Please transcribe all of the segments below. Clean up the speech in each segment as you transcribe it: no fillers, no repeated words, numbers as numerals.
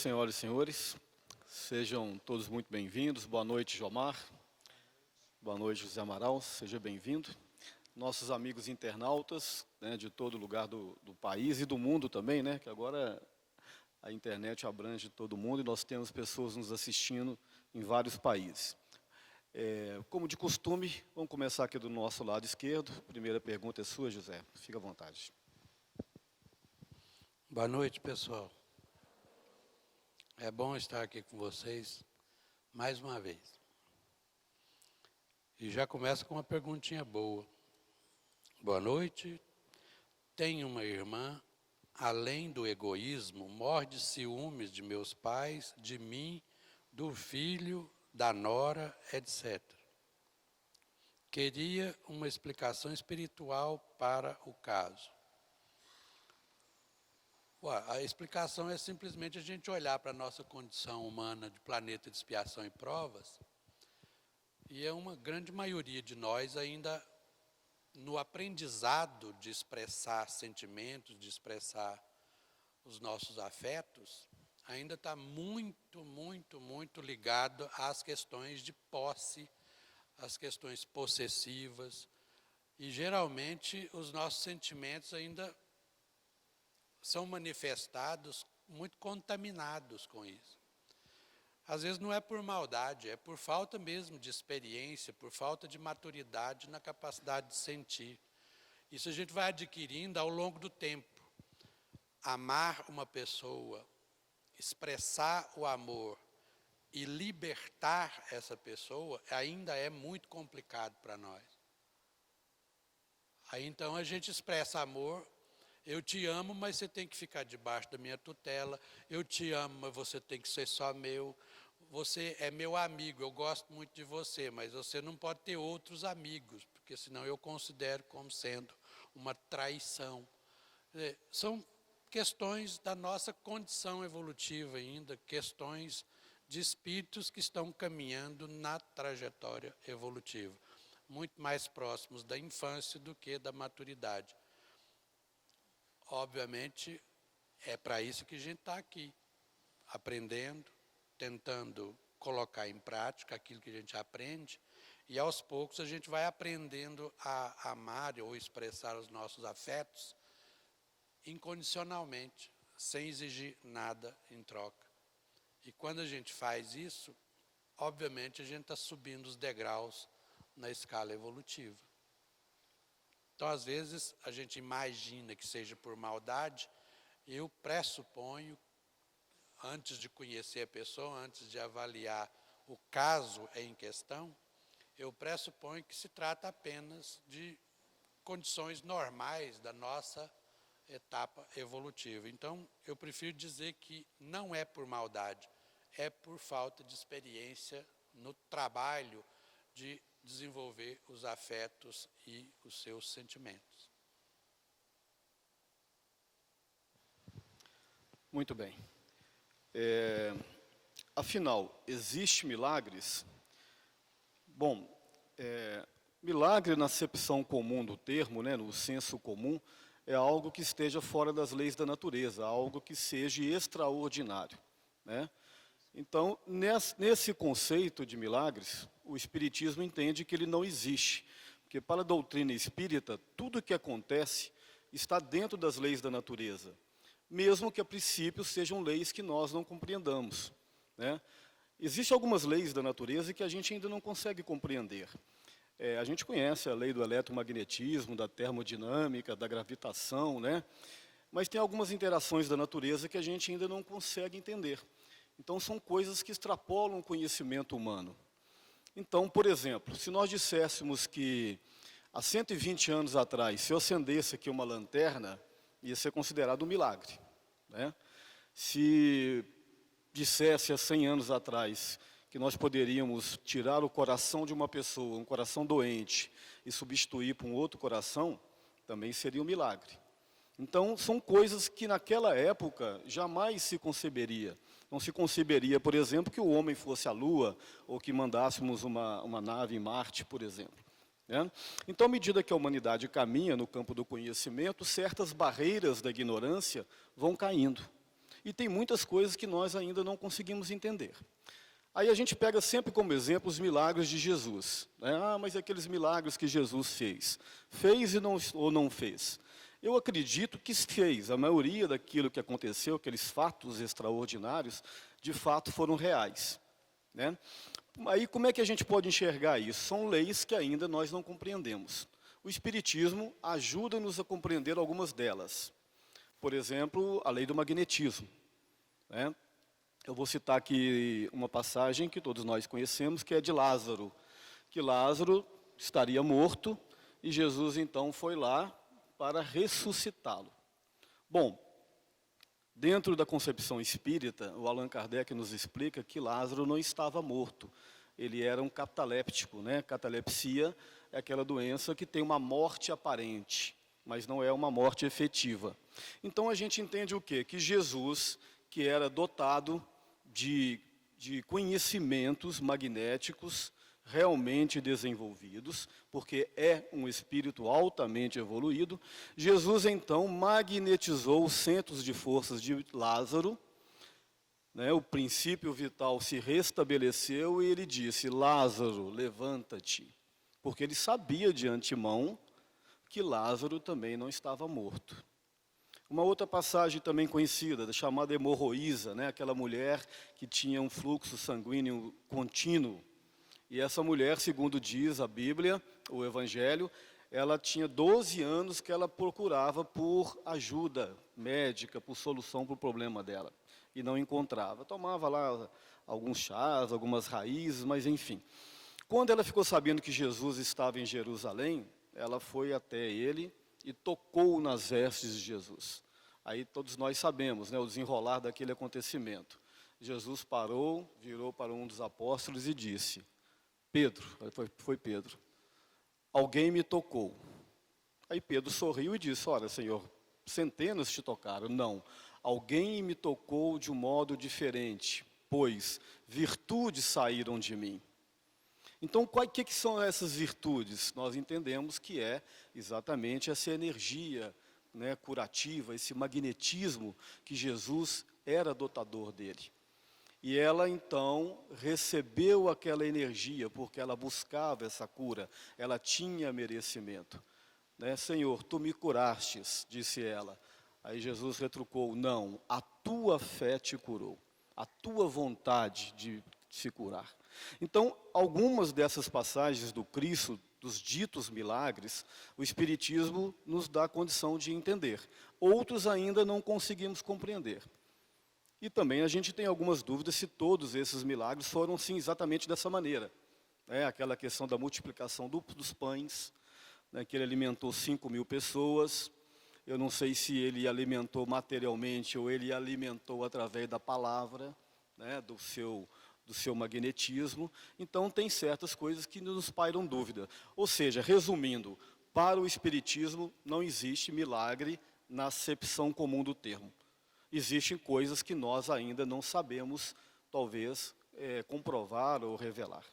senhoras e senhores. Sejam todos muito bem-vindos. Boa noite, Jomar. Boa noite, José Amaral. Seja bem-vindo. Nossos amigos internautas, né, de todo lugar do país e do mundo também, né, que agora a internet abrange todo mundo e nós temos pessoas nos assistindo em vários países. Como de costume, vamos começar aqui do nosso lado esquerdo. A primeira pergunta é sua, José. Fica à vontade. Boa noite, pessoal. É bom estar aqui com vocês mais uma vez. E já começa com uma perguntinha boa. Boa noite. Tenho uma irmã, além do egoísmo, morre de ciúmes de meus pais, de mim, do filho, da nora, etc. Queria uma explicação espiritual para o caso. A explicação é simplesmente a gente olhar para a nossa condição humana de planeta de expiação e provas, e é uma grande maioria de nós ainda no aprendizado de expressar sentimentos, de expressar os nossos afetos, ainda está muito, muito, muito ligado às questões de posse, às questões possessivas, e geralmente os nossos sentimentos ainda são manifestados muito contaminados com isso. Às vezes não é por maldade, é por falta mesmo de experiência, por falta de maturidade na capacidade de sentir. Isso a gente vai adquirindo ao longo do tempo. Amar uma pessoa, expressar o amor e libertar essa pessoa ainda é muito complicado para nós. Aí então a gente expressa amor. Eu te amo, mas você tem que ficar debaixo da minha tutela. Eu te amo, mas você tem que ser só meu. Você é meu amigo, eu gosto muito de você, mas você não pode ter outros amigos, porque senão eu considero como sendo uma traição. São questões da nossa condição evolutiva ainda, questões de espíritos que estão caminhando na trajetória evolutiva, muito mais próximos da infância do que da maturidade. Obviamente, é para isso que a gente está aqui, aprendendo, tentando colocar em prática aquilo que a gente aprende, e aos poucos a gente vai aprendendo a amar ou expressar os nossos afetos incondicionalmente, sem exigir nada em troca. E quando a gente faz isso, obviamente a gente está subindo os degraus na escala evolutiva. Então, às vezes, a gente imagina que seja por maldade. Eu pressuponho, antes de conhecer a pessoa, antes de avaliar o caso em questão, eu pressuponho que se trata apenas de condições normais da nossa etapa evolutiva. Então, eu prefiro dizer que não é por maldade, é por falta de experiência no trabalho de desenvolver os afetos e os seus sentimentos. Muito bem. Afinal, existe milagres? Bom, milagre na acepção comum do termo, né, no senso comum, é algo que esteja fora das leis da natureza, algo que seja extraordinário, né? Então, nesse conceito de milagres, o Espiritismo entende que ele não existe. Porque para a doutrina espírita, tudo que acontece está dentro das leis da natureza, mesmo que a princípio sejam leis que nós não compreendamos, né? Existem algumas leis da natureza que a gente ainda não consegue compreender. A gente conhece a lei do eletromagnetismo, da termodinâmica, da gravitação, né? Mas tem algumas interações da natureza que a gente ainda não consegue entender. Então, são coisas que extrapolam o conhecimento humano. Então, por exemplo, se nós disséssemos que há 120 anos atrás, se eu acendesse aqui uma lanterna, ia ser considerado um milagre, né? Se dissesse há 100 anos atrás que nós poderíamos tirar o coração de uma pessoa, um coração doente, e substituir por um outro coração, também seria um milagre. Então, são coisas que naquela época jamais se conceberia. Não se conceberia, por exemplo, que o homem fosse à Lua, ou que mandássemos uma nave em Marte, por exemplo, né? Então, à medida que a humanidade caminha no campo do conhecimento, certas barreiras da ignorância vão caindo. E tem muitas coisas que nós ainda não conseguimos entender. Aí a gente pega sempre como exemplo os milagres de Jesus, né? Ah, mas aqueles milagres que Jesus fez. Fez ou não fez? Eu acredito que fez. A maioria daquilo que aconteceu, aqueles fatos extraordinários, de fato foram reais, né? Aí como é que a gente pode enxergar isso? São leis que ainda nós não compreendemos. O Espiritismo ajuda-nos a compreender algumas delas. Por exemplo, a lei do magnetismo, né? Eu vou citar aqui uma passagem que todos nós conhecemos, que é de Lázaro. Que Lázaro estaria morto e Jesus então foi lá para ressuscitá-lo. Bom, dentro da concepção espírita, o Allan Kardec nos explica que Lázaro não estava morto. Ele era um cataléptico, né? Catalepsia é aquela doença que tem uma morte aparente, mas não é uma morte efetiva. Então a gente entende o quê? Que Jesus, que era dotado de conhecimentos magnéticos realmente desenvolvidos, porque é um espírito altamente evoluído, Jesus então magnetizou os centros de forças de Lázaro, né? O princípio vital se restabeleceu e ele disse: Lázaro, levanta-te, porque ele sabia de antemão que Lázaro também não estava morto. Uma outra passagem também conhecida, chamada hemorroísa, né? Aquela mulher que tinha um fluxo sanguíneo contínuo. E essa mulher, segundo diz a Bíblia, o Evangelho, ela tinha 12 anos que ela procurava por ajuda médica, por solução para o problema dela. E não encontrava. Tomava lá alguns chás, algumas raízes, mas enfim. Quando ela ficou sabendo que Jesus estava em Jerusalém, ela foi até ele e tocou nas vestes de Jesus. Aí todos nós sabemos, né, o desenrolar daquele acontecimento. Jesus parou, virou para um dos apóstolos e disse: Pedro, foi Pedro, alguém me tocou. Aí Pedro sorriu e disse: olha, Senhor, centenas te tocaram. Não, alguém me tocou de um modo diferente, pois virtudes saíram de mim. Então, o que são essas virtudes? Nós entendemos que é exatamente essa energia, né, curativa, esse magnetismo que Jesus era dotador dele. E ela, então, recebeu aquela energia, porque ela buscava essa cura, ela tinha merecimento. Né? Senhor, tu me curastes, disse ela. Aí Jesus retrucou: não, a tua fé te curou, a tua vontade de se curar. Então, algumas dessas passagens do Cristo, dos ditos milagres, o Espiritismo nos dá a condição de entender. Outros ainda não conseguimos compreender. E também a gente tem algumas dúvidas se todos esses milagres foram, sim, exatamente dessa maneira. Aquela questão da multiplicação dos pães, né, que ele alimentou 5.000 pessoas. Eu não sei se ele alimentou materialmente ou ele alimentou através da palavra, né, do seu magnetismo. Então, tem certas coisas que nos pairam dúvida. Ou seja, resumindo, para o Espiritismo não existe milagre na acepção comum do termo. Existem coisas que nós ainda não sabemos, talvez, comprovar ou revelar.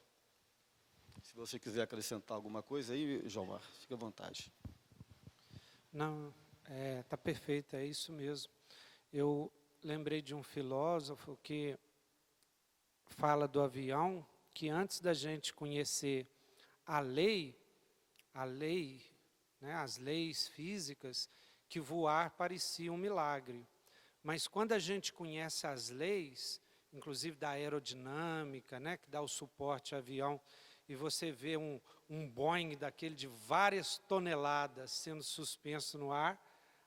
Se você quiser acrescentar alguma coisa aí, Jomar, fique à vontade. Não, está perfeito, é isso mesmo. Eu lembrei de um filósofo que fala do avião, que antes da gente conhecer a lei, né, as leis físicas, que voar parecia um milagre. Mas quando a gente conhece as leis, inclusive da aerodinâmica, né, que dá o suporte ao avião, e você vê um Boeing daquele de várias toneladas sendo suspenso no ar,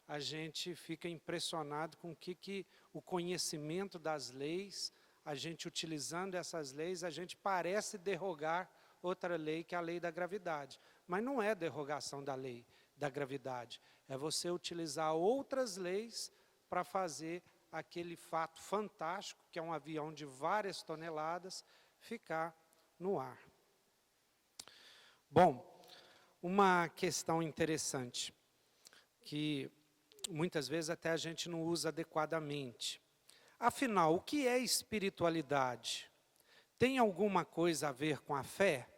a gente fica impressionado com que o conhecimento das leis, a gente utilizando essas leis, a gente parece derrogar outra lei, que é a lei da gravidade. Mas não é derrogação da lei da gravidade, é você utilizar outras leis para fazer aquele fato fantástico, que é um avião de várias toneladas, ficar no ar. Bom, uma questão interessante, que muitas vezes até a gente não usa adequadamente. Afinal, o que é espiritualidade? Tem alguma coisa a ver com a fé?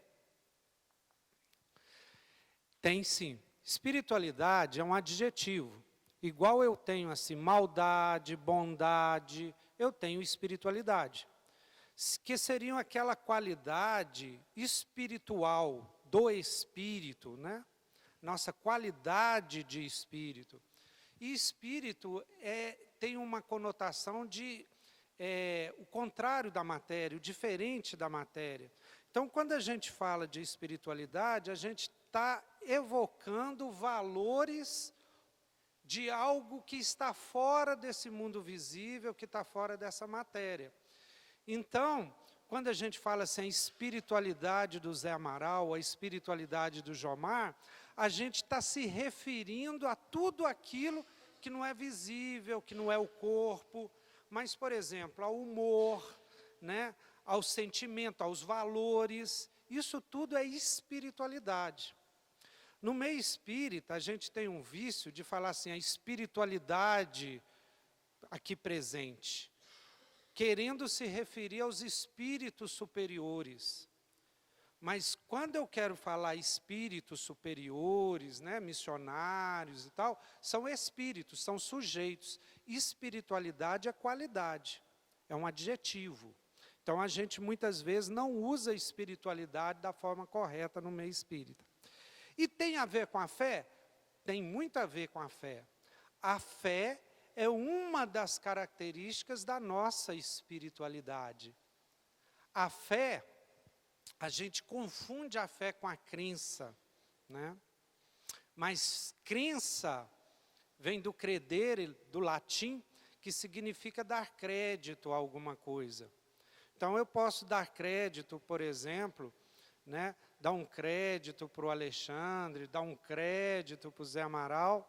Tem sim. Espiritualidade é um adjetivo. Igual eu tenho assim maldade, bondade, eu tenho espiritualidade, que seriam aquela qualidade espiritual do espírito, né? Nossa qualidade de espírito. E espírito tem uma conotação de o contrário da matéria, o diferente da matéria. Então, quando a gente fala de espiritualidade, a gente está evocando valores de algo que está fora desse mundo visível, que está fora dessa matéria. Então, quando a gente fala assim, a espiritualidade do Zé Amaral, a espiritualidade do Jomar, a gente está se referindo a tudo aquilo que não é visível, que não é o corpo, mas, por exemplo, ao humor, né, ao sentimento, aos valores, isso tudo é espiritualidade. No meio espírita, a gente tem um vício de falar assim, a espiritualidade aqui presente, querendo se referir aos espíritos superiores. Mas quando eu quero falar espíritos superiores, né, missionários e tal, são espíritos, são sujeitos. Espiritualidade é qualidade, é um adjetivo. Então a gente muitas vezes não usa espiritualidade da forma correta no meio espírita. E tem a ver com a fé? Tem muito a ver com a fé. A fé é uma das características da nossa espiritualidade. A fé, a gente confunde a fé com a crença, né? Mas crença vem do credere, do latim, que significa dar crédito a alguma coisa. Então eu posso dar crédito, por exemplo, né? Dar um crédito para o Alexandre, dar um crédito para o Zé Amaral,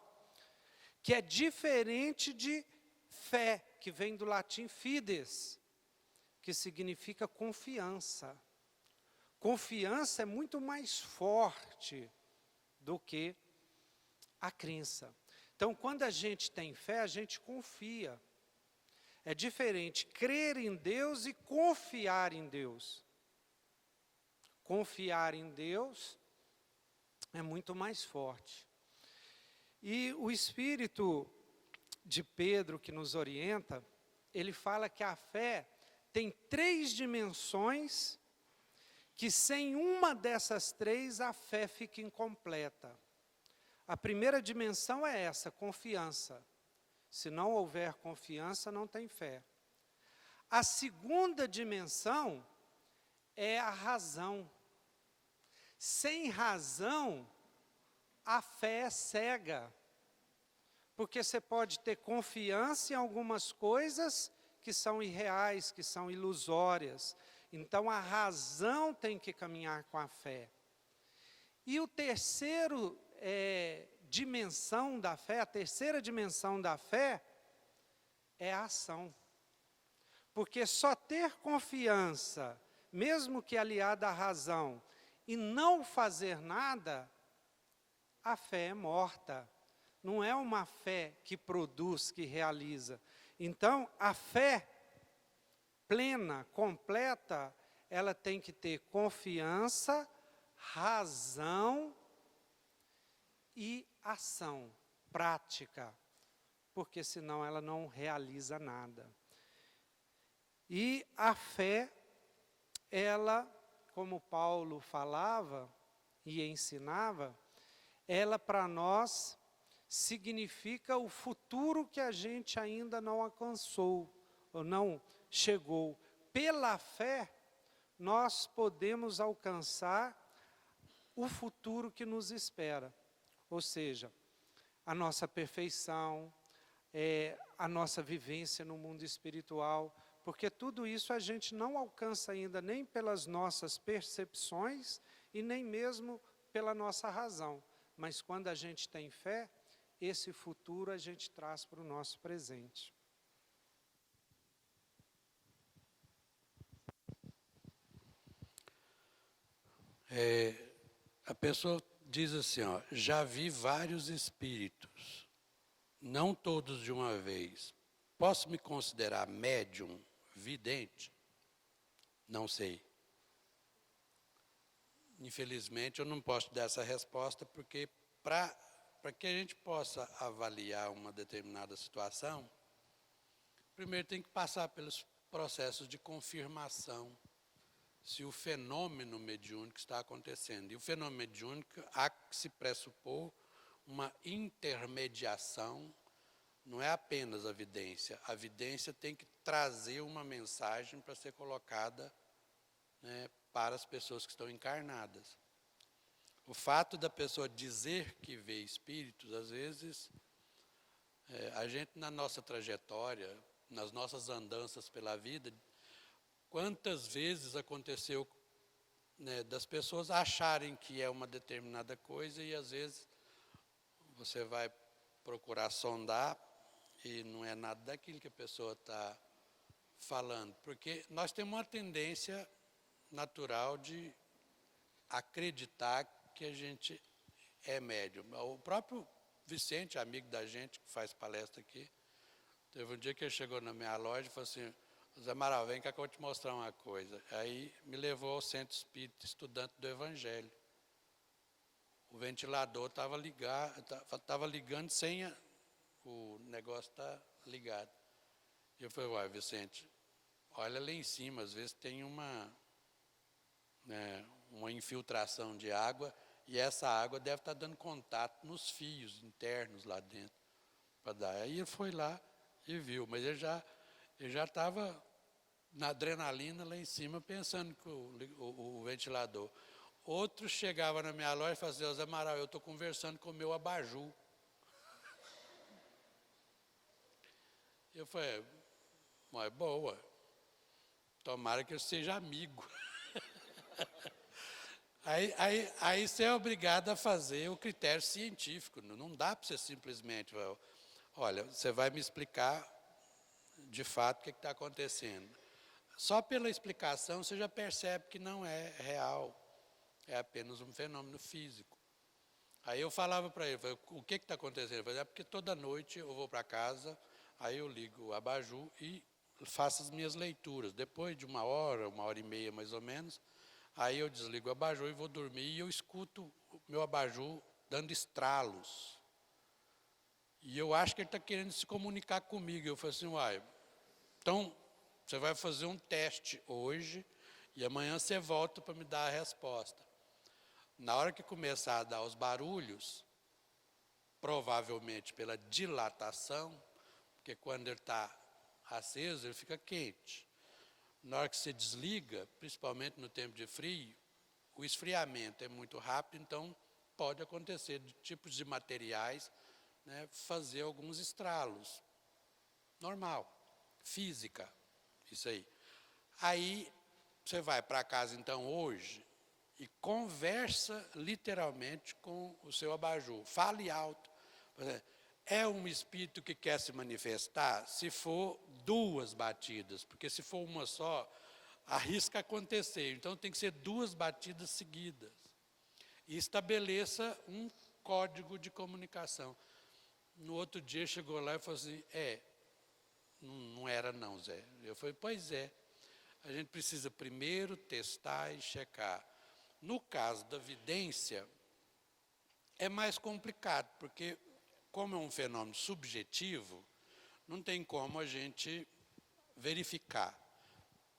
que é diferente de fé, que vem do latim fides, que significa confiança. Confiança é muito mais forte do que a crença. Então, quando a gente tem fé, a gente confia. É diferente crer em Deus e confiar em Deus. Confiar em Deus é muito mais forte. E o Espírito de Pedro, que nos orienta, ele fala que a fé tem 3 dimensões, que sem uma dessas 3 a fé fica incompleta. A primeira dimensão é essa, confiança. Se não houver confiança, não tem fé. A segunda dimensão é a razão. Sem razão, a fé é cega. Porque você pode ter confiança em algumas coisas que são irreais, que são ilusórias. Então, a razão tem que caminhar com a fé. E o terceiro dimensão da fé, a terceira dimensão da fé, é a ação. Porque só ter confiança, mesmo que aliada à razão, e não fazer nada, a fé é morta. Não é uma fé que produz, que realiza. Então, a fé plena, completa, ela tem que ter confiança, razão e ação, prática, porque senão ela não realiza nada. E a fé, ela, como Paulo falava e ensinava, ela para nós significa o futuro que a gente ainda não alcançou, ou não chegou. Pela fé, nós podemos alcançar o futuro que nos espera. Ou seja, a nossa perfeição, a nossa vivência no mundo espiritual, porque tudo isso a gente não alcança ainda nem pelas nossas percepções e nem mesmo pela nossa razão. Mas quando a gente tem fé, esse futuro a gente traz para o nosso presente. A pessoa diz assim, ó, já vi vários espíritos, não todos de uma vez. Posso me considerar médium, vidente? Não sei. Infelizmente, eu não posso dar essa resposta, porque para que a gente possa avaliar uma determinada situação, primeiro tem que passar pelos processos de confirmação se o fenômeno mediúnico está acontecendo. E o fenômeno mediúnico há que se pressupor uma intermediação, não é apenas a vidência tem que trazer uma mensagem para ser colocada, né, para as pessoas que estão encarnadas. O fato da pessoa dizer que vê espíritos, às vezes, a gente na nossa trajetória, nas nossas andanças pela vida, quantas vezes aconteceu, né, das pessoas acharem que é uma determinada coisa e às vezes você vai procurar sondar e não é nada daquilo que a pessoa está falando. Porque nós temos uma tendência natural de acreditar que a gente é médium. O próprio Vicente, amigo da gente, que faz palestra aqui, teve um dia que ele chegou na minha loja e falou assim: Zé Amaral, vem cá que eu vou te mostrar uma coisa. Aí me levou ao centro espírita, estudante do Evangelho. O ventilador estava ligando sem o negócio estar ligado. E eu falei: uai, Vicente, olha lá em cima, às vezes tem uma infiltração de água e essa água deve estar dando contato nos fios internos lá dentro. Para dar. Aí ele foi lá e viu, mas ele já estava na adrenalina lá em cima, pensando que o ventilador. Outro chegava na minha loja e falava assim: Zé Amaral, eu estou conversando com o meu abajur. Eu falei: mas boa, tomara que eu seja amigo. Aí você é obrigado a fazer o critério científico, não dá para você simplesmente, olha, você vai me explicar de fato o que está acontecendo. Só pela explicação você já percebe que não é real, é apenas um fenômeno físico. Aí eu falava para ele: o que está acontecendo? Ele falou: é porque toda noite eu vou para casa, aí eu ligo o abajur e faço as minhas leituras. Depois de uma hora e meia mais ou menos, aí eu desligo o abajur e vou dormir e eu escuto o meu abajur dando estralos. E eu acho que ele está querendo se comunicar comigo. Eu falei assim: uai, então você vai fazer um teste hoje e amanhã você volta para me dar a resposta. Na hora que começar a dar os barulhos, provavelmente pela dilatação, porque quando ele está aceso, ele fica quente. Na hora que você desliga, principalmente no tempo de frio, o esfriamento é muito rápido, então pode acontecer de tipos de materiais, né, fazer alguns estralos. Normal, física, isso aí. Aí você vai para casa então hoje e conversa literalmente com o seu abajur. Fale alto. É um espírito que quer se manifestar se for 2 batidas, porque se for uma só, arrisca acontecer. Então tem que ser 2 batidas seguidas. E estabeleça um código de comunicação. No outro dia chegou lá e falou assim: não era não, Zé. Eu falei: pois é, a gente precisa primeiro testar e checar. No caso da vidência, é mais complicado, porque como é um fenômeno subjetivo, não tem como a gente verificar.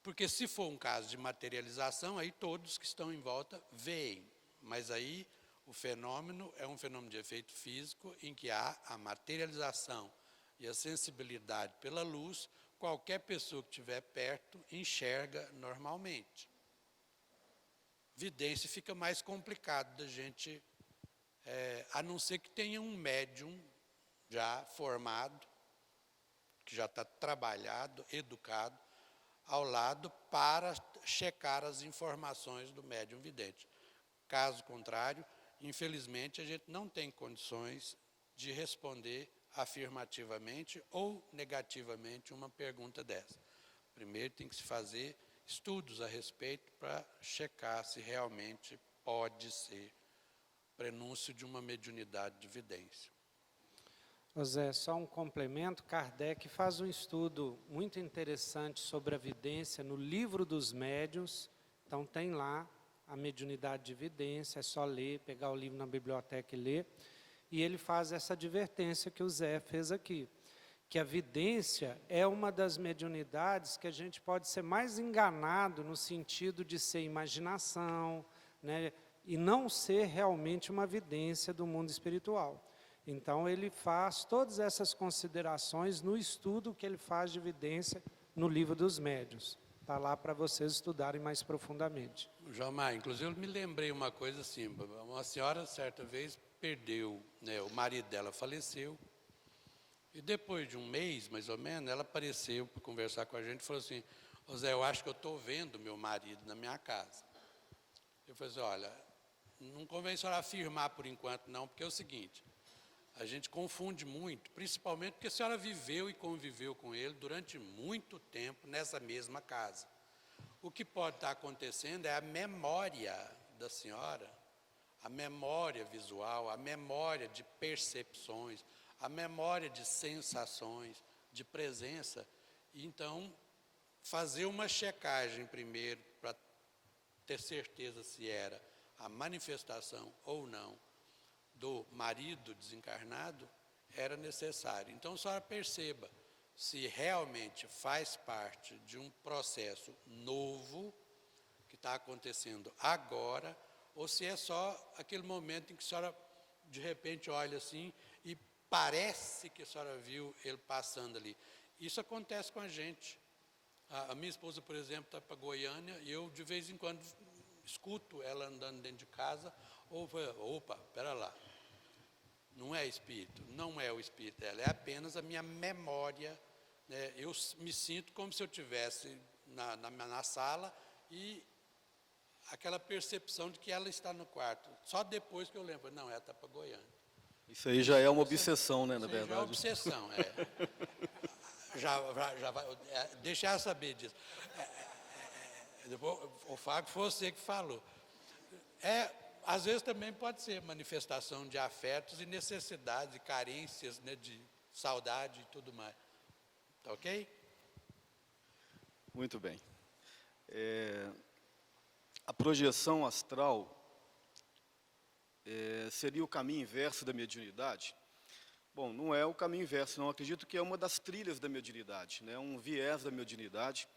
Porque se for um caso de materialização, aí todos que estão em volta veem. Mas aí o fenômeno é um fenômeno de efeito físico em que há a materialização e a sensibilidade pela luz. Qualquer pessoa que estiver perto enxerga normalmente. Vidência fica mais complicado da gente, a não ser que tenha um médium já formado, que já está trabalhado, educado, ao lado para checar as informações do médium vidente. Caso contrário, infelizmente, a gente não tem condições de responder afirmativamente ou negativamente uma pergunta dessa. Primeiro tem que se fazer estudos a respeito para checar se realmente pode ser prenúncio de uma mediunidade de vidência. José, só um complemento: Kardec faz um estudo muito interessante sobre a vidência no Livro dos Médiuns. Então tem lá a mediunidade de vidência, é só ler, pegar o livro na biblioteca e ler. e ele faz essa advertência que o Zé fez aqui, que a vidência é uma das mediunidades que a gente pode ser mais enganado no sentido de ser imaginação, né, e não ser realmente uma vidência do mundo espiritual. Então, ele faz todas essas considerações no estudo que ele faz de vidência no Livro dos Médiuns. Está lá para vocês estudarem mais profundamente. João Mar, inclusive eu me lembrei uma coisa assim, uma senhora certa vez perdeu, né, o marido dela faleceu, e depois de um mês, mais ou menos, ela apareceu para conversar com a gente e falou assim, ô Zé, eu acho que eu estou vendo meu marido na minha casa. Eu falei assim, olha, não convém a senhora afirmar por enquanto não, porque é o seguinte, a gente confunde muito, principalmente porque a senhora viveu e conviveu com ele durante muito tempo nessa mesma casa. O que pode estar acontecendo é a memória da senhora, a memória visual, a memória de percepções, a memória de sensações, de presença. Então, fazer uma checagem primeiro para ter certeza se era a manifestação ou não do marido desencarnado, era necessário. Então, a senhora perceba se realmente faz parte de um processo novo que está acontecendo agora, ou se é só aquele momento em que a senhora, de repente, olha assim e parece que a senhora viu ele passando ali. Isso acontece com a gente. A minha esposa, por exemplo, está para Goiânia e eu, de vez em quando, escuto ela andando dentro de casa, opa, espera lá. Não é espírito, não é o espírito dela, é apenas a minha memória, né? Eu me sinto como se eu estivesse na sala e aquela percepção de que ela está no quarto. Só depois que eu lembro, não, ela está para Goiânia. Isso aí já é uma obsessão, né, na Isso aí verdade. já é obsessão, já vai, deixa ela saber disso. O Fábio foi você que falou. Às vezes também pode ser manifestação de afetos e necessidades e carências, né, de saudade e tudo mais. Tá ok? Muito bem. A projeção astral seria o caminho inverso da mediunidade? Bom, não é o caminho inverso, não. Acredito que é uma das trilhas da mediunidade, né? Um viés da mediunidade,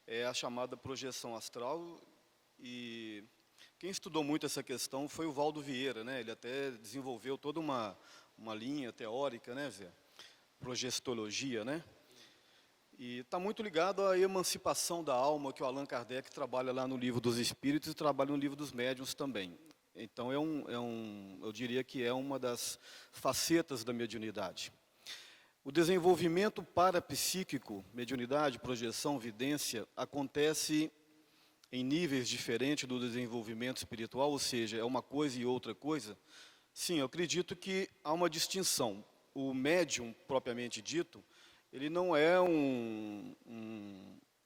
é a chamada projeção astral. E quem estudou muito essa questão foi o Valdo Vieira, né? Ele até desenvolveu toda uma linha teórica, né, Zé? Progestologia, né? E está muito ligado à emancipação da alma, que o Allan Kardec trabalha lá no Livro dos Espíritos e trabalha no Livro dos Médiuns também. Então, eu diria que é uma das facetas da mediunidade. O desenvolvimento parapsíquico, mediunidade, projeção, vidência, acontece em níveis diferentes do desenvolvimento espiritual, ou seja, é uma coisa e outra coisa. Sim, eu acredito que há uma distinção. O médium, propriamente dito, ele não é um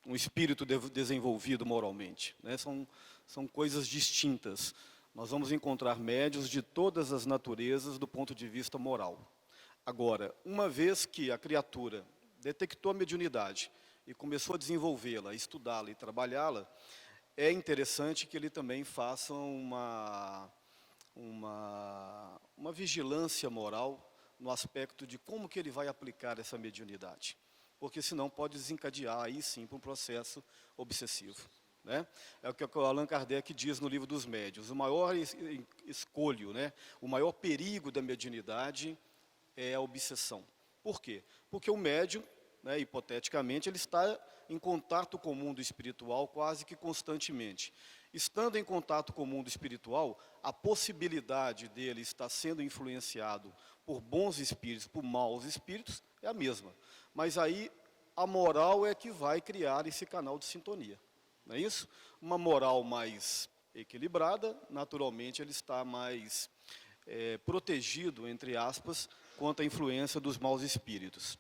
espírito desenvolvido moralmente, né? São coisas distintas. Nós vamos encontrar médiuns de todas as naturezas do ponto de vista moral. Agora, uma vez que a criatura detectou a mediunidade e começou a desenvolvê-la, estudá-la e trabalhá-la, é interessante que ele também faça uma vigilância moral no aspecto de como que ele vai aplicar essa mediunidade. Porque senão pode desencadear aí sim para um processo obsessivo, né? É o que o Allan Kardec diz no Livro dos Médiuns. O maior escolho, né? O maior perigo da mediunidade é a obsessão. Por quê? Porque o médium, né, hipoteticamente, ele está em contato com o mundo espiritual quase que constantemente. Estando em contato com o mundo espiritual, a possibilidade dele estar sendo influenciado por bons espíritos, por maus espíritos, é a mesma. Mas aí a moral é que vai criar esse canal de sintonia. Não é isso? Uma moral mais equilibrada, naturalmente ele está mais protegido, entre aspas, contra a influência dos maus espíritos.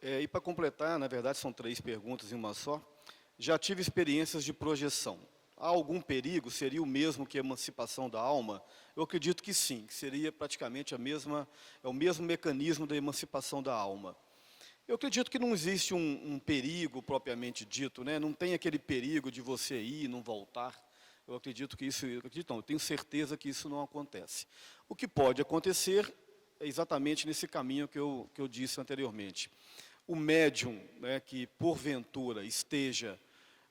E para completar, na verdade são 3 perguntas em uma só. Já tive experiências de projeção. Há algum perigo? Seria o mesmo que a emancipação da alma? Eu acredito que sim, que seria praticamente o mesmo mecanismo da emancipação da alma. Eu acredito que não existe um perigo propriamente dito, né? Não tem aquele perigo de você ir e não voltar. Eu acredito que isso, acredito não, eu tenho certeza que isso não acontece. O que pode acontecer é exatamente nesse caminho que eu disse anteriormente. O médium, né, que porventura esteja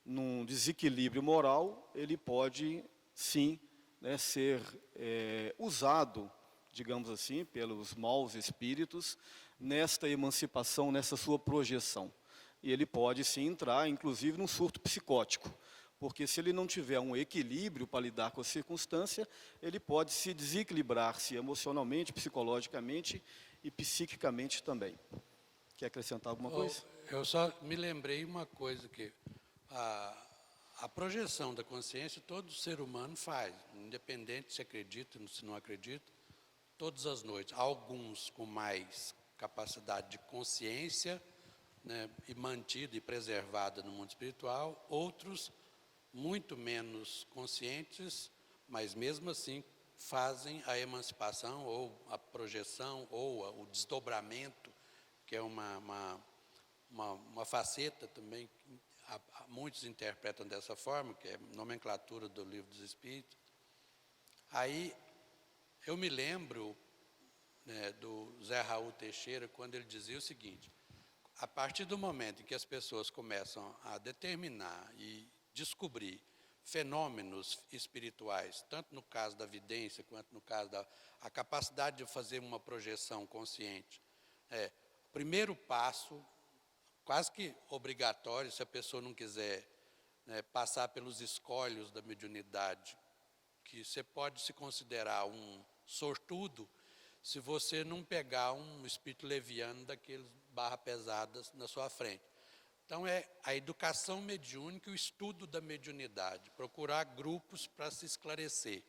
num desequilíbrio moral, ele pode sim, né, ser usado, digamos assim, pelos maus espíritos nesta emancipação, nessa sua projeção. E ele pode sim entrar, inclusive, num surto psicótico, porque se ele não tiver um equilíbrio para lidar com a circunstância, ele pode se desequilibrar-se emocionalmente, psicologicamente e psiquicamente também. Quer acrescentar alguma coisa? Eu só me lembrei uma coisa, que a projeção da consciência todo ser humano faz, independente se acredita ou se não acredita, todas as noites. Alguns com mais capacidade de consciência, né, e mantida e preservada no mundo espiritual, outros muito menos conscientes, mas mesmo assim fazem a emancipação ou a projeção ou o desdobramento, que é uma faceta também que muitos interpretam dessa forma, que é nomenclatura do Livro dos Espíritos. Aí eu me lembro, né, do Zé Raul Teixeira, quando ele dizia o seguinte: a partir do momento em que as pessoas começam a determinar e descobrir fenômenos espirituais, tanto no caso da vidência, quanto no caso da capacidade de fazer uma projeção consciente, o primeiro passo, quase que obrigatório, se a pessoa não quiser, né, passar pelos escolhos da mediunidade, que você pode se considerar um sortudo se você não pegar um espírito leviano daqueles barra pesadas na sua frente. Então, é a educação mediúnica e o estudo da mediunidade, procurar grupos para se esclarecer.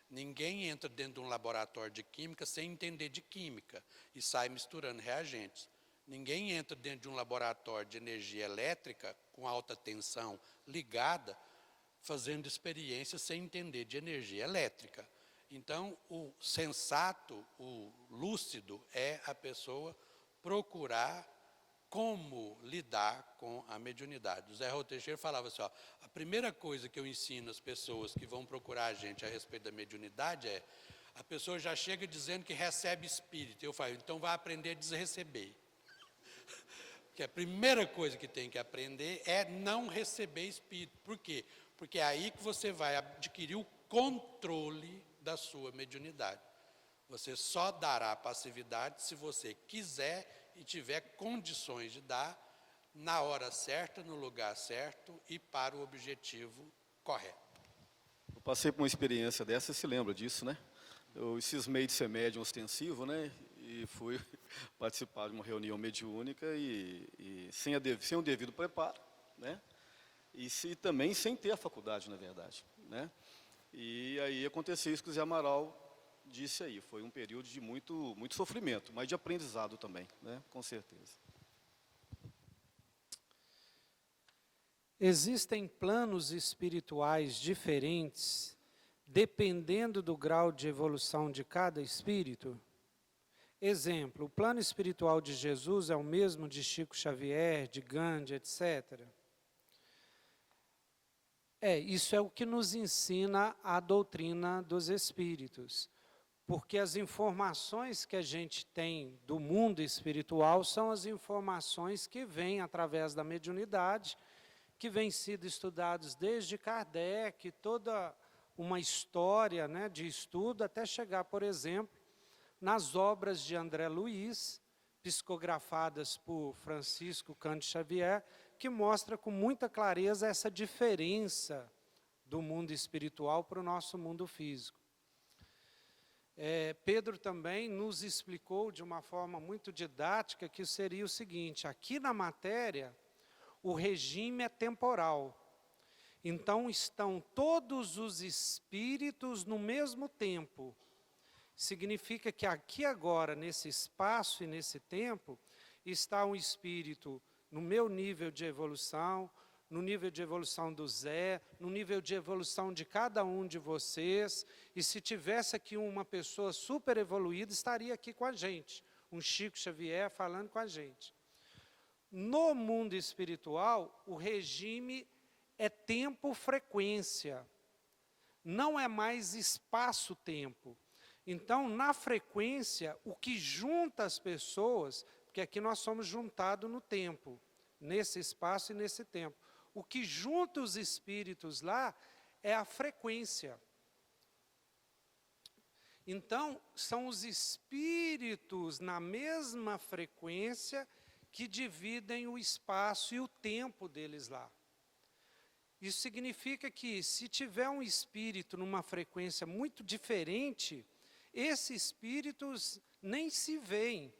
Ninguém entra dentro de um laboratório de química sem entender de química e sai misturando reagentes. Ninguém entra dentro de um laboratório de energia elétrica com alta tensão ligada, fazendo experiências sem entender de energia elétrica. Então, o sensato, o lúcido, é a pessoa procurar como lidar com a mediunidade. O Zé Raul Teixeira falava assim, a primeira coisa que eu ensino às pessoas que vão procurar a gente a respeito da mediunidade é, a pessoa já chega dizendo que recebe espírito. Eu falo, então vai aprender a desreceber. Porque a primeira coisa que tem que aprender é não receber espírito. Por quê? Porque é aí que você vai adquirir o controle da sua mediunidade. Você só dará passividade se você quiser e tiver condições de dar na hora certa, no lugar certo e para o objetivo correto. Eu passei por uma experiência dessa, você se lembra disso, né? Eu cismei de ser médium ostensivo, né? E fui participar de uma reunião mediúnica e sem o devido preparo, né? E também sem ter a faculdade, na verdade, né? E aí aconteceu isso que o Zé Amaral disse aí. Foi um período de muito sofrimento, mas de aprendizado também, né? Com certeza. Existem planos espirituais diferentes, dependendo do grau de evolução de cada espírito? Exemplo, o plano espiritual de Jesus é o mesmo de Chico Xavier, de Gandhi, etc. Isso é o que nos ensina a doutrina dos espíritos. Porque as informações que a gente tem do mundo espiritual são as informações que vêm através da mediunidade, que vêm sido estudados desde Kardec, toda uma história, né, de estudo, até chegar, por exemplo, nas obras de André Luiz, psicografadas por Francisco Cândido Xavier, que mostra com muita clareza essa diferença do mundo espiritual para o nosso mundo físico. Pedro também nos explicou de uma forma muito didática que seria o seguinte: aqui na matéria, o regime é temporal. Então, estão todos os espíritos no mesmo tempo. Significa que aqui agora, nesse espaço e nesse tempo, está um espírito no meu nível de evolução, no nível de evolução do Zé, no nível de evolução de cada um de vocês. E se tivesse aqui uma pessoa super evoluída, estaria aqui com a gente. Um Chico Xavier falando com a gente. No mundo espiritual, o regime é tempo-frequência. não é mais espaço-tempo. Então, na frequência, o que junta as pessoas, porque aqui nós somos juntados no tempo, nesse espaço e nesse tempo. O que junta os espíritos lá é a frequência. Então, são os espíritos na mesma frequência que dividem o espaço e o tempo deles lá. Isso significa que, se tiver um espírito numa frequência muito diferente, esses espíritos nem se veem.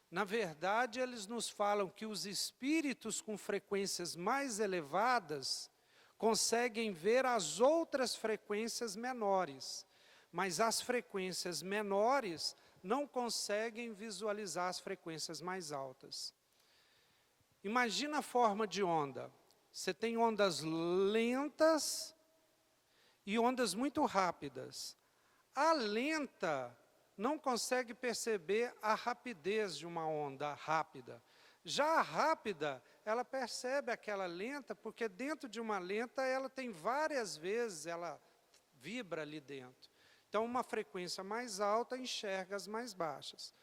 Na verdade, eles nos falam que os espíritos com frequências mais elevadas conseguem ver as outras frequências menores, mas as frequências menores não conseguem visualizar as frequências mais altas. Imagina a forma de onda. Você tem ondas lentas e ondas muito rápidas. A lenta não consegue perceber a rapidez de uma onda rápida. Já a rápida, ela percebe aquela lenta, porque dentro de uma lenta ela tem várias vezes, ela vibra ali dentro. Então, uma frequência mais alta enxerga as mais baixas.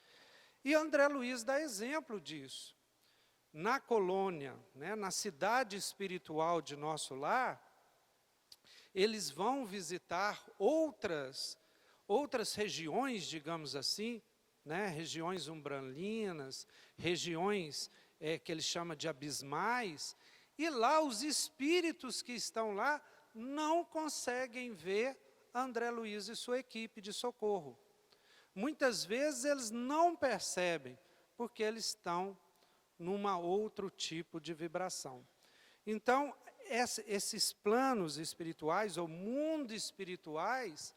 E André Luiz dá exemplo disso. Na colônia, né, na cidade espiritual de nosso lar, eles vão visitar outras regiões, digamos assim, né, regiões umbralinas, regiões que ele chama de abismais, e lá os espíritos que estão lá não conseguem ver André Luiz e sua equipe de socorro. Muitas vezes eles não percebem, porque eles estão numa outro tipo de vibração. Então, esses planos espirituais, ou mundos espirituais,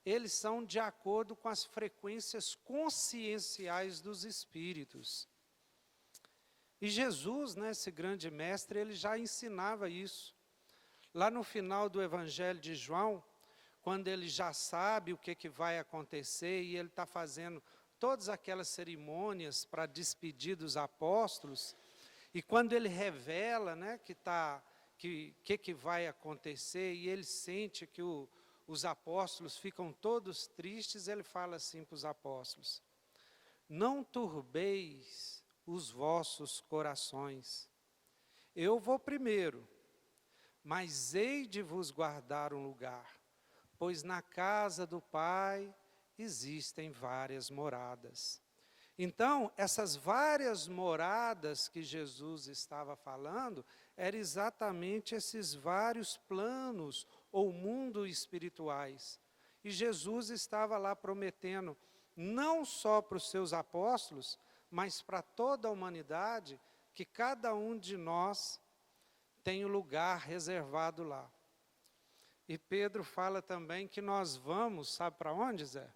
eles são de acordo com as frequências conscienciais dos espíritos. E Jesus, né, esse grande mestre, ele já ensinava isso. Lá no final do Evangelho de João, quando ele já sabe o que vai acontecer e ele está fazendo todas aquelas cerimônias para despedir dos apóstolos, e quando ele revela, né, que vai acontecer, e ele sente que os apóstolos ficam todos tristes, ele fala assim para os apóstolos: não turbeis os vossos corações. Eu vou primeiro, mas hei de vos guardar um lugar, pois na casa do Pai existem várias moradas. Então, essas várias moradas que Jesus estava falando, eram exatamente esses vários planos ou mundos espirituais. E Jesus estava lá prometendo, não só para os seus apóstolos, mas para toda a humanidade, que cada um de nós tem um lugar reservado lá. E Pedro fala também que nós vamos, sabe para onde, Zé?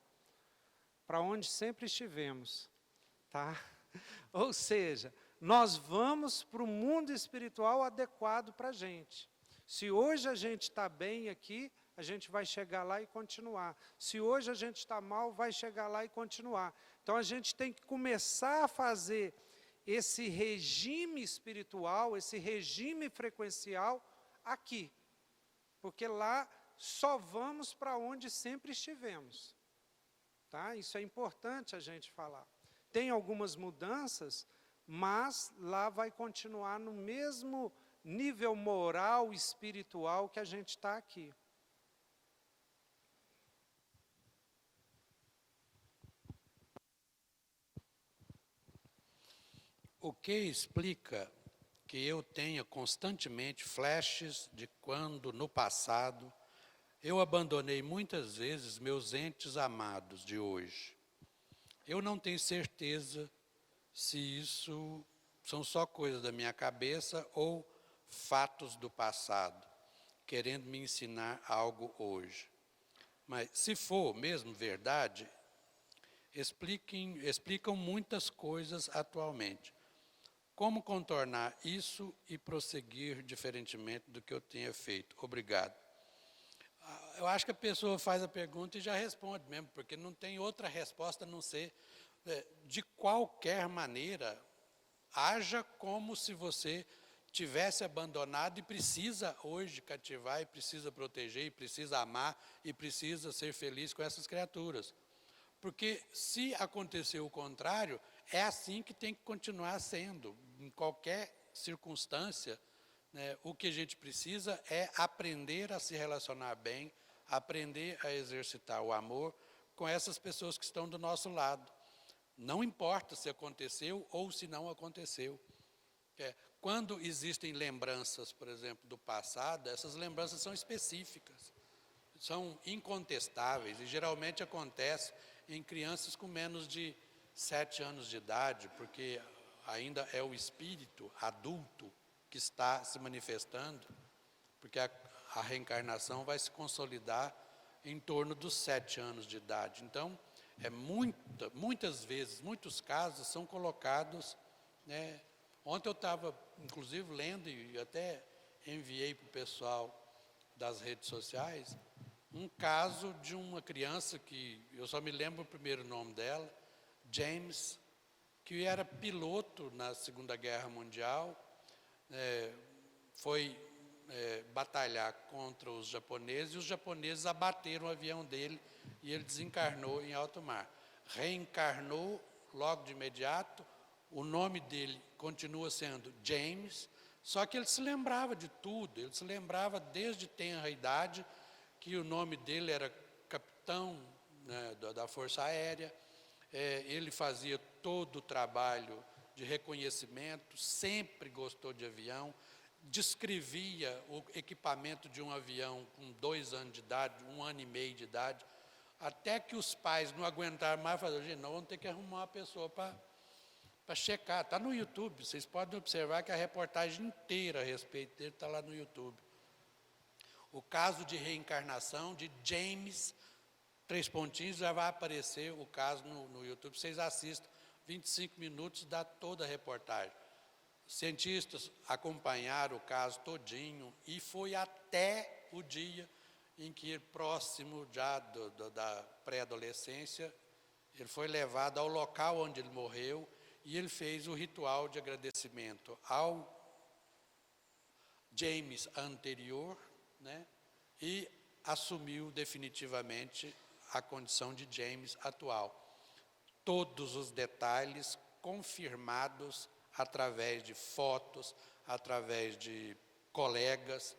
Para onde sempre estivemos, tá? Ou seja, nós vamos para o mundo espiritual adequado para a gente. Se hoje a gente está bem aqui, a gente vai chegar lá e continuar. Se hoje a gente está mal, vai chegar lá e continuar. Então a gente tem que começar a fazer esse regime espiritual, esse regime frequencial aqui. Porque lá só vamos para onde sempre estivemos. Tá? Isso é importante a gente falar. Tem algumas mudanças, mas lá vai continuar no mesmo nível moral, espiritual que a gente está aqui. O que explica que eu tenha constantemente flashes de quando, no passado, eu abandonei muitas vezes meus entes amados de hoje. Eu não tenho certeza se isso são só coisas da minha cabeça ou fatos do passado, querendo me ensinar algo hoje. Mas, se for mesmo verdade, explicam muitas coisas atualmente. Como contornar isso e prosseguir diferentemente do que eu tenha feito? Obrigado. Eu acho que a pessoa faz a pergunta e já responde mesmo, porque não tem outra resposta a não ser, de qualquer maneira, haja como se você tivesse abandonado e precisa hoje cativar, e precisa proteger, e precisa amar, e precisa ser feliz com essas criaturas. Porque se acontecer o contrário, é assim que tem que continuar sendo. Em qualquer circunstância, né, o que a gente precisa é aprender a se relacionar bem, aprender a exercitar o amor com essas pessoas que estão do nosso lado. Não importa se aconteceu ou se não aconteceu. Quando existem lembranças, por exemplo, do passado, essas lembranças são específicas, são incontestáveis, e geralmente acontece em crianças com menos de 7 anos de idade, porque ainda é o espírito adulto que está se manifestando, porque a reencarnação vai se consolidar em torno dos 7 anos de idade. Então, muitas vezes, muitos casos são colocados, né? Ontem eu estava, inclusive, lendo e até enviei para o pessoal das redes sociais, um caso de uma criança que, eu só me lembro o primeiro nome dela, James, que era piloto na Segunda Guerra Mundial, foi batalhar contra os japoneses, e os japoneses abateram o avião dele e ele desencarnou em alto mar. Reencarnou logo de imediato, o nome dele continua sendo James, só que ele se lembrava de tudo, ele se lembrava desde tenra idade que o nome dele era capitão, né, da Força Aérea, ele fazia todo o trabalho de reconhecimento, sempre gostou de avião, descrevia o equipamento de um avião com 2 anos de idade, 1 ano e meio de idade, até que os pais não aguentaram mais, falaram, gente, nós vamos ter que arrumar uma pessoa para checar. Está no YouTube, vocês podem observar que a reportagem inteira a respeito dele está lá no YouTube. O caso de reencarnação de James, 3 pontinhos, já vai aparecer o caso no YouTube, vocês assistam, 25 minutos, dá toda a reportagem. Cientistas acompanharam o caso todinho e foi até o dia em que, próximo já da pré-adolescência, ele foi levado ao local onde ele morreu e ele fez o ritual de agradecimento ao James anterior, né, e assumiu definitivamente a condição de James atual. Todos os detalhes confirmados através de fotos, através de colegas.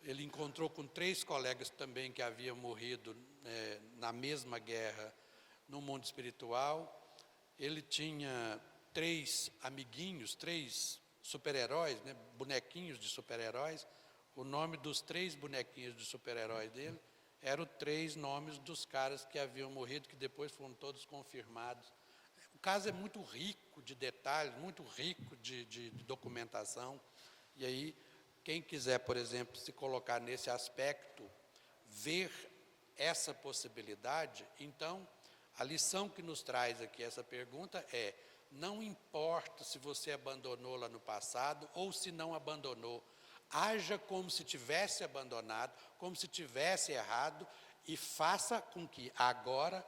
Ele encontrou com 3 colegas também que haviam morrido na mesma guerra no mundo espiritual. Ele tinha 3 amiguinhos, 3 super-heróis, né, bonequinhos de super-heróis. O nome dos 3 bonequinhos de super-heróis dele eram 3 nomes dos caras que haviam morrido, que depois foram todos confirmados. O caso é muito rico de detalhes, muito rico de documentação. E aí, quem quiser, por exemplo, se colocar nesse aspecto, ver essa possibilidade, então, a lição que nos traz aqui essa pergunta é, não importa se você abandonou lá no passado ou se não abandonou, haja como se tivesse abandonado, como se tivesse errado e faça com que agora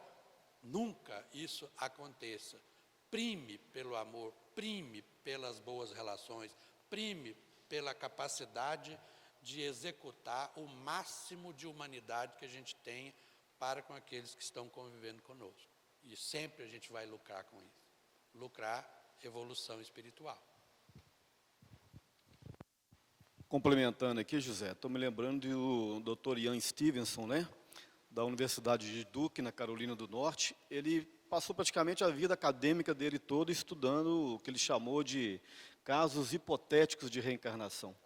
nunca isso aconteça. Prime pelo amor, prime pelas boas relações, prime pela capacidade de executar o máximo de humanidade que a gente tem para com aqueles que estão convivendo conosco. E sempre a gente vai lucrar com isso. Lucrar evolução espiritual. Complementando aqui, José, estou me lembrando do Dr. Ian Stevenson, né, da Universidade de Duke, na Carolina do Norte. Ele passou praticamente a vida acadêmica dele toda estudando o que ele chamou de casos hipotéticos de reencarnação,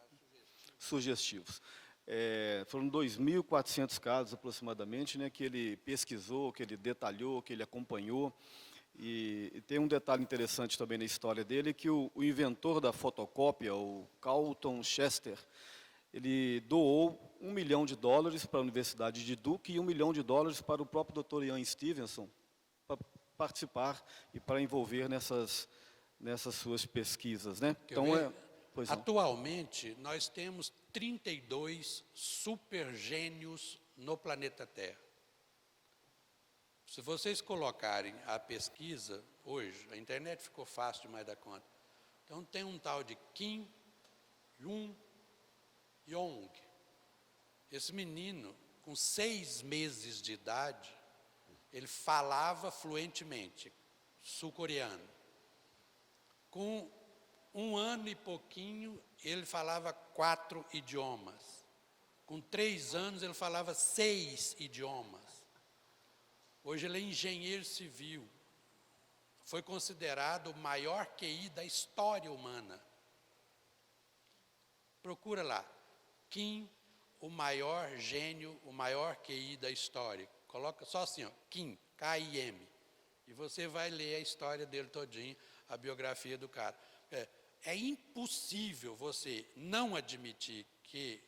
sugestivos. Foram 2.400 casos aproximadamente, né, que ele pesquisou, que ele detalhou, que ele acompanhou. E tem um detalhe interessante também na história dele, que o inventor da fotocópia, o Carlton Chester, ele doou $1 milhão para a Universidade de Duke e $1 milhão para o próprio Dr. Ian Stevenson, para participar e para envolver nessas suas pesquisas, né? Então, atualmente, nós temos 32 supergênios no planeta Terra. Se vocês colocarem a pesquisa, hoje, a internet ficou fácil demais da conta. Então, tem um tal de Kim Yun Yong. Esse menino, com 6 meses de idade, ele falava fluentemente sul-coreano. Com 1 ano e pouquinho, ele falava 4 idiomas. Com 3 anos, ele falava 6 idiomas. Hoje ele é engenheiro civil. Foi considerado o maior QI da história humana. Procura lá. Kim, o maior gênio, o maior QI da história. Coloca só assim, ó, Kim, K-I-M. E você vai ler a história dele todinho, a biografia do cara. É impossível você não admitir que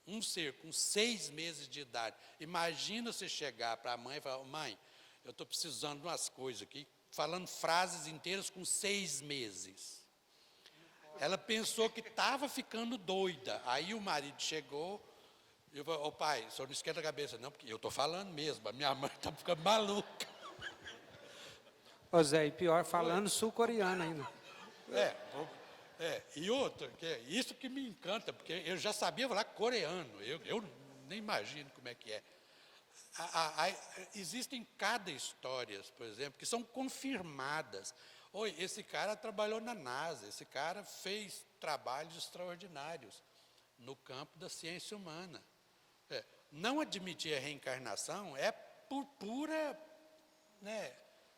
um ser com 6 meses de idade, imagina você chegar para a mãe e falar, mãe, eu estou precisando de umas coisas aqui, falando frases inteiras com 6 meses. Ela pensou que estava ficando doida. Aí o marido chegou e falou, ô pai, o senhor não esquenta a cabeça, não, porque eu estou falando mesmo, a minha mãe está ficando maluca. Ô Zé, e pior, falando sul-coreano ainda. E outra, que é isso que me encanta, porque eu já sabia falar coreano, eu nem imagino como é que é. Existem cada histórias, por exemplo, que são confirmadas. Oi, esse cara trabalhou na NASA, esse cara fez trabalhos extraordinários no campo da ciência humana. Não admitir a reencarnação é por pura,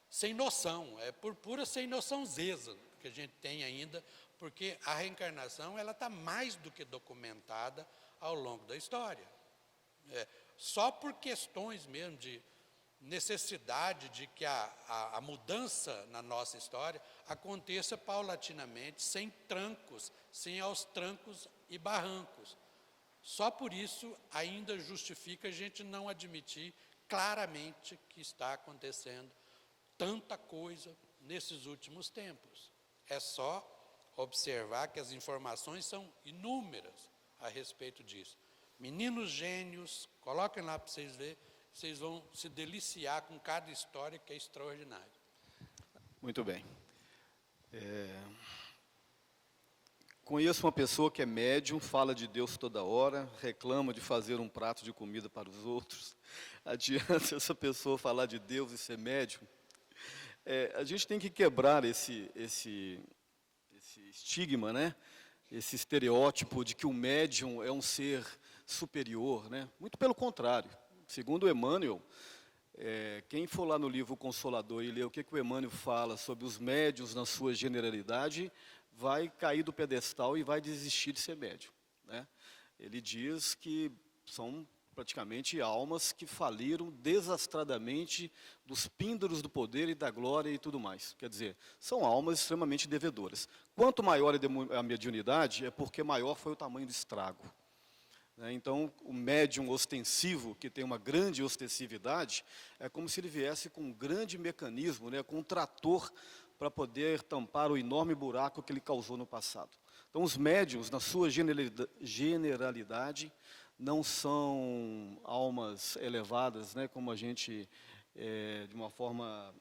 sem noção, é por pura sem noçãozeza que a gente tem ainda, porque a reencarnação ela está mais do que documentada ao longo da história. Só por questões mesmo de necessidade de que a mudança na nossa história aconteça paulatinamente, sem trancos, sem aos trancos e barrancos. Só por isso ainda justifica a gente não admitir claramente que está acontecendo tanta coisa nesses últimos tempos. É só observar que as informações são inúmeras a respeito disso. Meninos gênios, coloquem lá para vocês verem, vocês vão se deliciar com cada história que é extraordinária. Muito bem. Conheço uma pessoa que é médium, fala de Deus toda hora, reclama de fazer um prato de comida para os outros. Adianta essa pessoa falar de Deus e ser médium? A gente tem que quebrar esse estigma, esse estereótipo de que o médium é um ser superior. Muito pelo contrário. Segundo Emmanuel, quem for lá no livro Consolador e ler o que o Emmanuel fala sobre os médiuns na sua generalidade, vai cair do pedestal e vai desistir de ser médium. Ele diz que são praticamente almas que faliram desastradamente dos píndaros do poder e da glória e tudo mais. Quer dizer, são almas extremamente devedoras. Quanto maior a mediunidade, é porque maior foi o tamanho do estrago. Então, o médium ostensivo, que tem uma grande ostensividade, é como se ele viesse com um grande mecanismo, com um trator, para poder tampar o enorme buraco que ele causou no passado. Então, os médiuns, na sua generalidade, não são almas elevadas, como a gente, de uma forma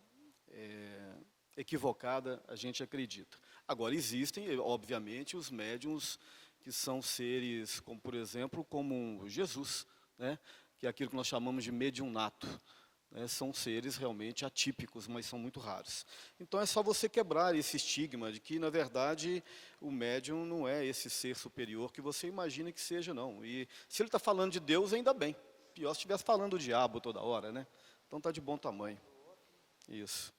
equivocada, a gente acredita. Agora, existem, obviamente, os médiuns que são seres, como por exemplo, como Jesus, que é aquilo que nós chamamos de mediunato. São seres realmente atípicos, mas são muito raros. Então é só você quebrar esse estigma de que, na verdade, o médium não é esse ser superior que você imagina que seja, não. E se ele está falando de Deus, ainda bem. Pior se estivesse falando do diabo toda hora, Então está de bom tamanho. Isso.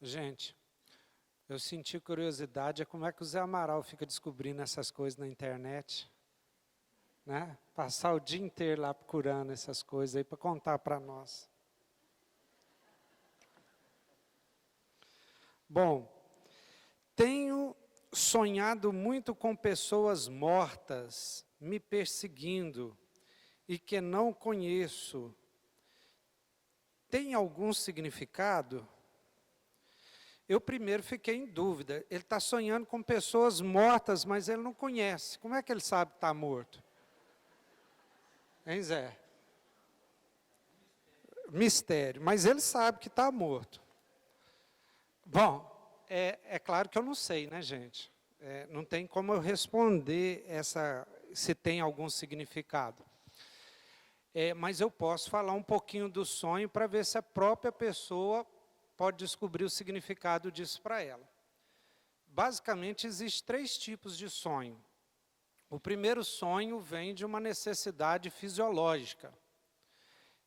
Gente, eu senti curiosidade, como é que o Zé Amaral fica descobrindo essas coisas na internet, Passar o dia inteiro lá procurando essas coisas aí para contar para nós. Bom, tenho sonhado muito com pessoas mortas me perseguindo e que não conheço. Tem algum significado? Eu primeiro fiquei em dúvida. Ele está sonhando com pessoas mortas, mas ele não conhece. Como é que ele sabe que está morto? Hein, Zé? Mistério. Mas ele sabe que está morto. Bom, é claro que eu não sei, gente? Não tem como eu responder se tem algum significado. Mas eu posso falar um pouquinho do sonho para ver se a própria pessoa pode descobrir o significado disso para ela. Basicamente, existem 3 tipos de sonho. O primeiro sonho vem de uma necessidade fisiológica.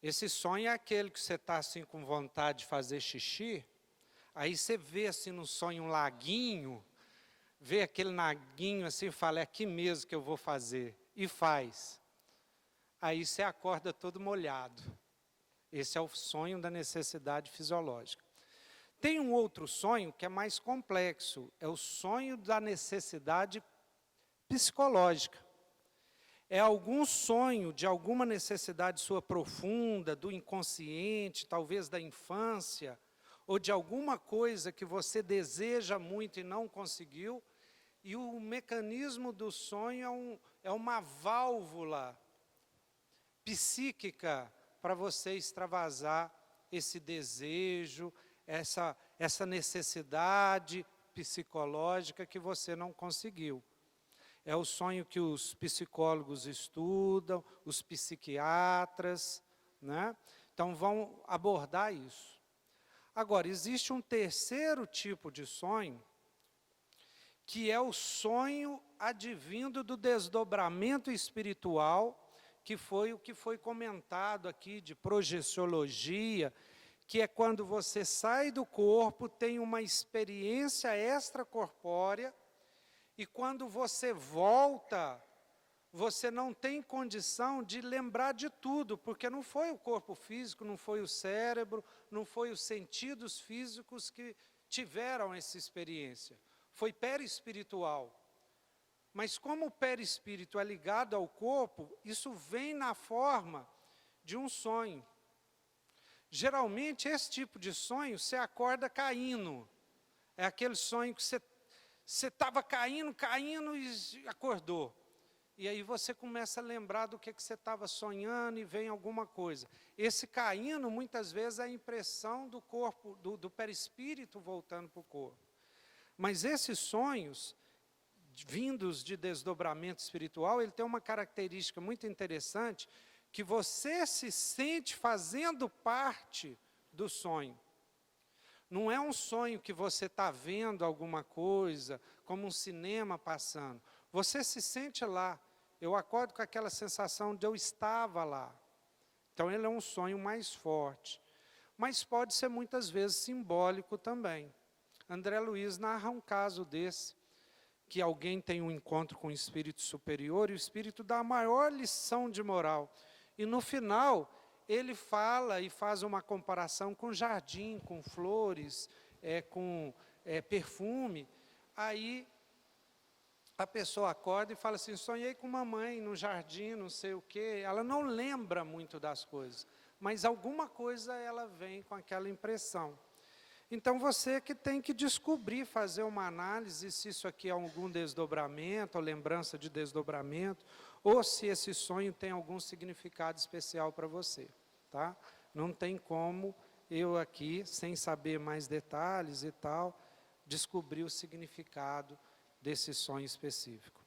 Esse sonho é aquele que você está assim com vontade de fazer xixi, aí você vê assim no sonho um laguinho, vê aquele laguinho assim e fala, é aqui mesmo que eu vou fazer, e faz. Aí você acorda todo molhado. Esse é o sonho da necessidade fisiológica. Tem um outro sonho que é mais complexo, é o sonho da necessidade psicológica. É algum sonho de alguma necessidade sua profunda, do inconsciente, talvez da infância, ou de alguma coisa que você deseja muito e não conseguiu, e o mecanismo do sonho é uma válvula psíquica para você extravasar esse desejo, essa necessidade psicológica que você não conseguiu. É o sonho que os psicólogos estudam, os psiquiatras, né? Então vão abordar isso. Agora, existe um terceiro tipo de sonho, que é o sonho advindo do desdobramento espiritual, que foi o que foi comentado aqui de projeciologia, que é quando você sai do corpo, tem uma experiência extracorpórea, e quando você volta, você não tem condição de lembrar de tudo, porque não foi o corpo físico, não foi o cérebro, não foi os sentidos físicos que tiveram essa experiência. Foi perispiritual. Mas como o perispírito é ligado ao corpo, isso vem na forma de um sonho. Geralmente, esse tipo de sonho, você acorda caindo. É aquele sonho que você estava caindo e acordou. E aí você começa a lembrar do que você estava sonhando e vem alguma coisa. Esse caindo, muitas vezes, é a impressão do corpo, do perispírito voltando para o corpo. Mas esses sonhos, vindos de desdobramento espiritual, ele tem uma característica muito interessante, que você se sente fazendo parte do sonho. Não é um sonho que você está vendo alguma coisa, como um cinema passando. Você se sente lá. Eu acordo com aquela sensação de eu estava lá. Então, ele é um sonho mais forte. Mas pode ser muitas vezes simbólico também. André Luiz narra um caso desse, que alguém tem um encontro com o espírito superior, e o espírito dá a maior lição de moral. E no final, ele fala e faz uma comparação com jardim, com flores, com perfume. Aí a pessoa acorda e fala assim, sonhei com mamãe no jardim, não sei o quê. Ela não lembra muito das coisas, mas alguma coisa ela vem com aquela impressão. Então você que tem que descobrir, fazer uma análise, se isso aqui é algum desdobramento, ou lembrança de desdobramento, ou se esse sonho tem algum significado especial para você, tá? Não tem como eu aqui, sem saber mais detalhes e tal, descobrir o significado desse sonho específico.